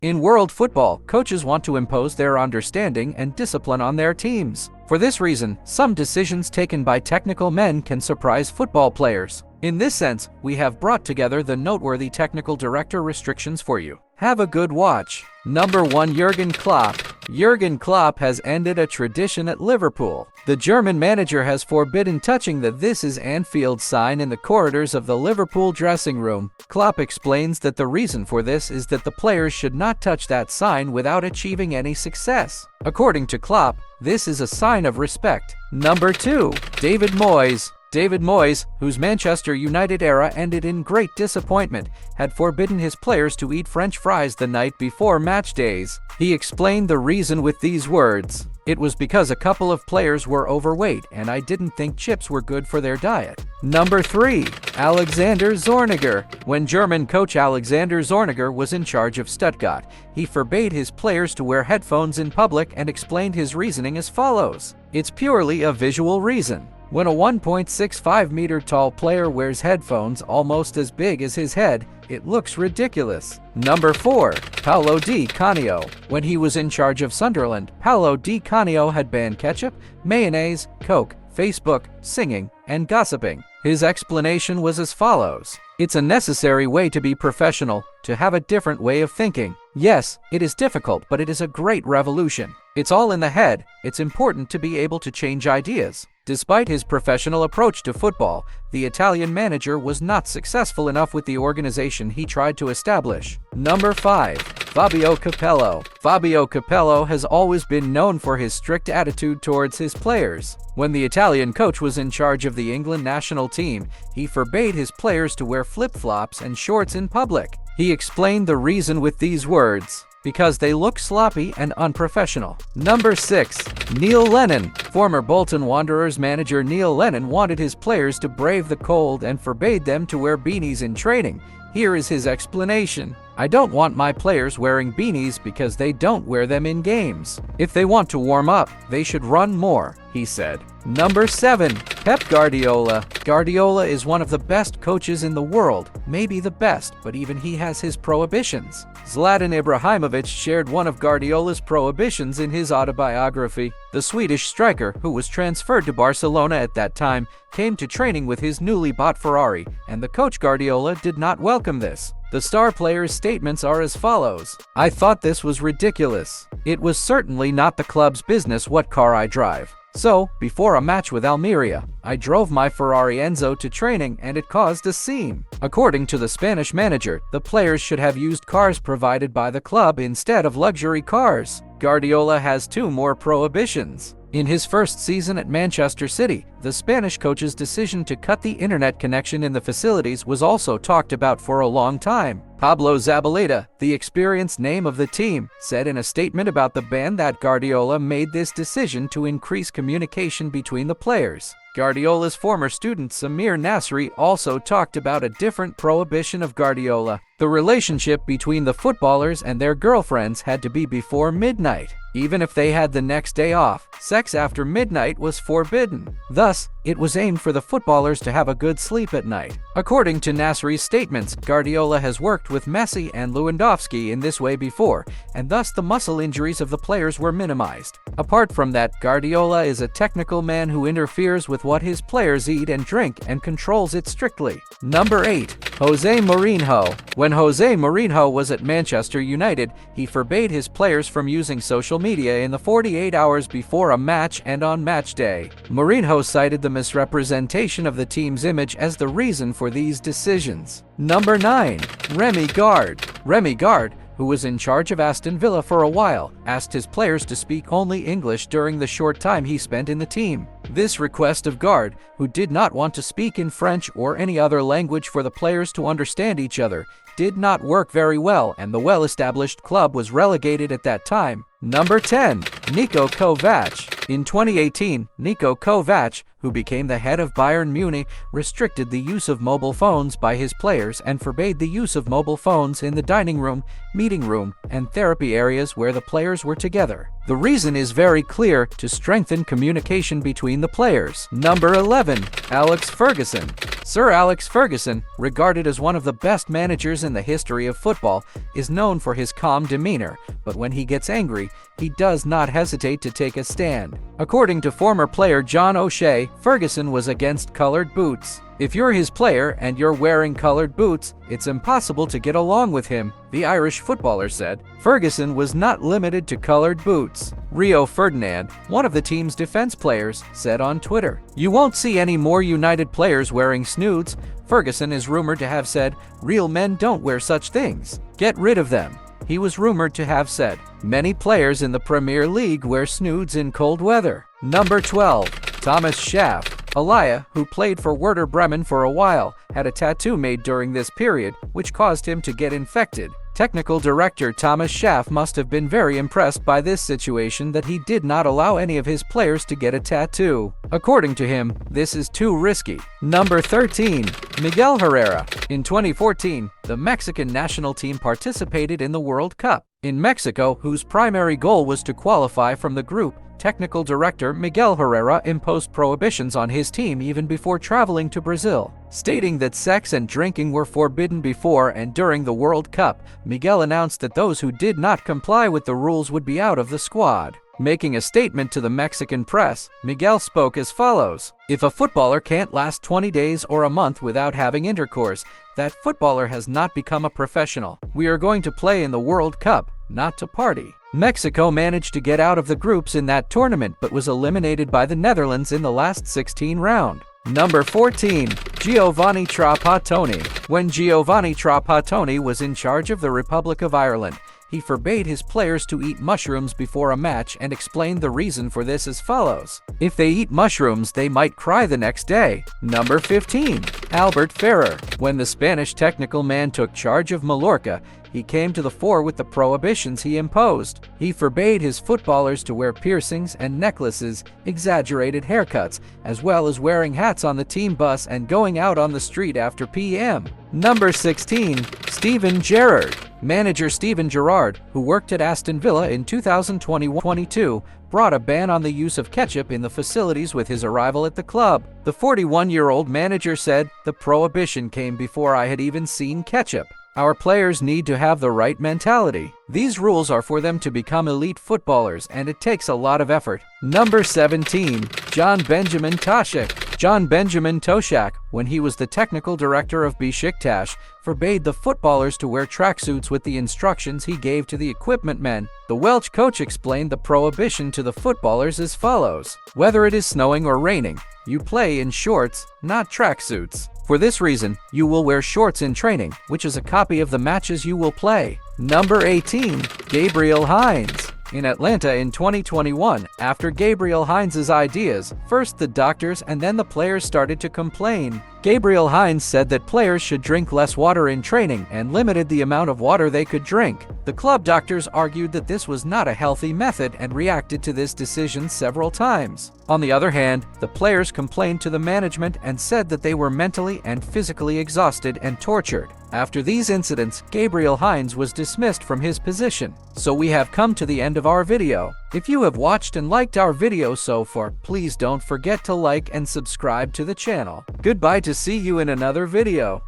In world football, coaches want to impose their understanding and discipline on their teams. For this reason, some decisions taken by technical men can surprise football players. In this sense, we have brought together the noteworthy technical director restrictions for you. Have a good watch. Number 1. Jurgen Klopp. Jurgen Klopp has ended a tradition at Liverpool. The German manager has forbidden touching the "This is Anfield" sign in the corridors of the Liverpool dressing room. Klopp explains that the reason for this is that the players should not touch that sign without achieving any success. According to Klopp, this is a sign of respect. Number 2. David Moyes. David Moyes, whose Manchester United era ended in great disappointment, had forbidden his players to eat French fries the night before match days. He explained the reason with these words: "It was because a couple of players were overweight and I didn't think chips were good for their diet." Number 3. Alexander Zorniger. When German coach Alexander Zorniger was in charge of Stuttgart, he forbade his players to wear headphones in public and explained his reasoning as follows: "It's purely a visual reason. When a 1.65-meter tall player wears headphones almost as big as his head, it looks ridiculous." Number 4. Paolo Di Canio. When he was in charge of Sunderland, Paolo Di Canio had banned ketchup, mayonnaise, Coke, Facebook, singing, and gossiping. His explanation was as follows: "It's a necessary way to be professional, to have a different way of thinking. Yes, it is difficult, but it is a great revolution. It's all in the head. It's important to be able to change ideas." Despite his professional approach to football, the Italian manager was not successful enough with the organization he tried to establish. Number 5. Fabio Capello. Fabio Capello has always been known for his strict attitude towards his players. When the Italian coach was in charge of the England national team, he forbade his players to wear flip-flops and shorts in public. He explained the reason with these words: "Because they look sloppy and unprofessional." Number 6. Neil Lennon. Former Bolton Wanderers manager Neil Lennon wanted his players to brave the cold and forbade them to wear beanies in training. Here is his explanation: "I don't want my players wearing beanies because they don't wear them in games. If they want to warm up, they should run more," he said. Number 7. Pep Guardiola. Guardiola is one of the best coaches in the world, maybe the best, but even he has his prohibitions. Zlatan Ibrahimovic shared one of Guardiola's prohibitions in his autobiography. The Swedish striker, who was transferred to Barcelona at that time, came to training with his newly bought Ferrari, and the coach Guardiola did not welcome this. The star player's statements are as follows: "I thought this was ridiculous. It was certainly not the club's business what car I drive. So, before a match with Almeria, I drove my Ferrari Enzo to training and it caused a scene." According to the Spanish manager, the players should have used cars provided by the club instead of luxury cars. Guardiola has 2 more prohibitions. In his first season at Manchester City, the Spanish coach's decision to cut the internet connection in the facilities was also talked about for a long time. Pablo Zabaleta, the experienced name of the team, said in a statement about the ban that Guardiola made this decision to increase communication between the players. Guardiola's former student Samir Nasri also talked about a different prohibition of Guardiola. The relationship between the footballers and their girlfriends had to be before midnight. Even if they had the next day off, sex after midnight was forbidden. Thus, it was aimed for the footballers to have a good sleep at night. According to Nasri's statements, Guardiola has worked with Messi and Lewandowski in this way before, and thus the muscle injuries of the players were minimized. Apart from that, Guardiola is a technical man who interferes with what his players eat and drink and controls it strictly. Number 8. Jose Mourinho. When Jose Mourinho was at Manchester United, he forbade his players from using social media in the 48 hours before a match and on match day. Mourinho cited the misrepresentation of the team's image as the reason for these decisions. Number 9. Remy Garde. Remy Garde, who was in charge of Aston Villa for a while, asked his players to speak only English during the short time he spent in the team. This request of Garde, who did not want to speak in French or any other language for the players to understand each other, did not work very well, and the well-established club was relegated at that time. Number 10. Niko Kovac. In 2018, Niko Kovac, who became the head of Bayern Munich, restricted the use of mobile phones by his players and forbade the use of mobile phones in the dining room, meeting room, and therapy areas where the players were together. The reason is very clear: to strengthen communication between the players. Number 11. Alex Ferguson. Sir Alex Ferguson, regarded as one of the best managers in the history of football, is known for his calm demeanor, but when he gets angry, he does not hesitate to take a stand. According to former player John O'Shea, Ferguson was against colored boots. If you're his player and you're wearing colored boots, it's impossible to get along with him, the Irish footballer said. Ferguson was not limited to colored boots. Rio Ferdinand, one of the team's defense players, said on Twitter, "You won't see any more United players wearing snoods." Ferguson is rumored to have said, "Real men don't wear such things. Get rid of them." He was rumored to have said, "Many players in the Premier League wear snoods in cold weather." Number 12. Thomas Schaaf. Elia, who played for Werder Bremen for a while, had a tattoo made during this period, which caused him to get infected. Technical director Thomas Schaaf must have been very impressed by this situation that he did not allow any of his players to get a tattoo. According to him, this is too risky. Number 13. Miguel Herrera. In 2014, the Mexican national team participated in the World Cup. In Mexico, whose primary goal was to qualify from the group, technical director Miguel Herrera imposed prohibitions on his team even before traveling to Brazil. Stating that sex and drinking were forbidden before and during the World Cup, Miguel announced that those who did not comply with the rules would be out of the squad. Making a statement to the Mexican press, Miguel spoke as follows: "If a footballer can't last 20 days or a month without having intercourse, that footballer has not become a professional. We are going to play in the World Cup, not to party." Mexico managed to get out of the groups in that tournament but was eliminated by the Netherlands in the last 16 round. Number 14. Giovanni Trapattoni. When Giovanni Trapattoni was in charge of the Republic of Ireland, he forbade his players to eat mushrooms before a match and explained the reason for this as follows: "If they eat mushrooms, they might cry the next day." Number 15. Albert Ferrer. When the Spanish technical man took charge of Mallorca, he came to the fore with the prohibitions he imposed. He forbade his footballers to wear piercings and necklaces, exaggerated haircuts, as well as wearing hats on the team bus and going out on the street after p.m. Number 16. Steven Gerrard. Manager Steven Gerrard, who worked at Aston Villa in 2021-22, brought a ban on the use of ketchup in the facilities with his arrival at the club. The 41-year-old manager said, "The prohibition came before I had even seen ketchup. Our players need to have the right mentality. These rules are for them to become elite footballers, and it takes a lot of effort." Number 17. John Benjamin Toshak. John Benjamin Toshak, when he was the technical director of Besiktas, forbade the footballers to wear tracksuits with the instructions he gave to the equipment men. The Welsh coach explained the prohibition to the footballers as follows: "Whether it is snowing or raining, you play in shorts, not tracksuits. For this reason, you will wear shorts in training, which is a copy of the matches you will play." Number 18. Gabriel Hines. In Atlanta in 2021, after Gabriel Hines' ideas, first the doctors and then the players started to complain. Gabriel Hines said that players should drink less water in training and limited the amount of water they could drink. The club doctors argued that this was not a healthy method and reacted to this decision several times. On the other hand, the players complained to the management and said that they were mentally and physically exhausted and tortured. After these incidents, Gabriel Hines was dismissed from his position. So we have come to the end of our video. If you have watched and liked our video so far, please don't forget to like and subscribe to the channel. Goodbye, to see you in another video.